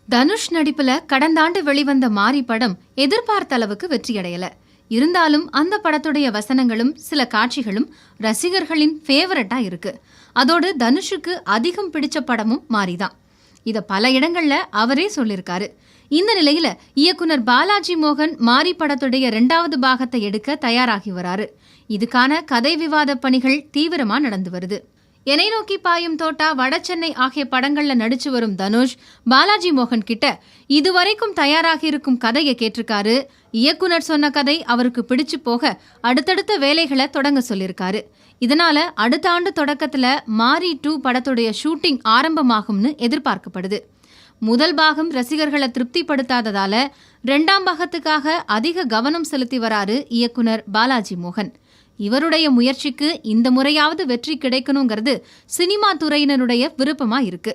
தனுஷ் நடிப்புல கடந்த ஆண்டு வெளிவந்த மாரி படம் எதிர்பார்த்த அளவுக்கு வெற்றியடையல. இருந்தாலும் அந்த படத்துடைய வசனங்களும் சில காட்சிகளும் ரசிகர்களின் ஃபேவரட்டா இருக்கு. அதோடு தனுஷுக்கு அதிகம் பிடிச்ச படமும் மாரிதான். இத பல இடங்கள்ல அவரே சொல்லிருக்காரு. இந்த நிலையில இயக்குனர் பாலாஜி மோகன் மாரி படத்துடைய 2வது பாகத்தை எடுக்க தயாராகி வராரு. இதுக்கான கதை விவாத பணிகள் தீவிரமா நடந்து வருது. என்னை நோக்கி பாயும் தோட்டா, வடசென்னை ஆகிய படங்கள்ல நடிச்சு வரும் தனுஷ் பாலாஜி மோகன் கிட்ட இதுவரைக்கும் தயாராகி இருக்கும் கதையை கேட்டிருக்காரு. இயக்குனர் சொன்ன கதை அவருக்கு பிடிச்சு போக அடுத்தடுத்த வேலைகளை தொடங்க சொல்லியிருக்காரு. இதனால அடுத்த ஆண்டு தொடக்கத்துல மாரி 2 படத்துடைய ஷூட்டிங் ஆரம்பமாகும்னு எதிர்பார்க்கப்படுது. முதல் பாகம் ரசிகர்களை திருப்திப்படுத்தாததால 2ஆம் பாகத்துக்காக அதிக கவனம் செலுத்தி வராரு இயக்குனர் பாலாஜி மோகன். இவருடைய முயற்சிக்கு இந்த முறையாவது வெற்றி கிடைக்கணுங்கிறது சினிமா துறையினருடைய விருப்பமா இருக்கு.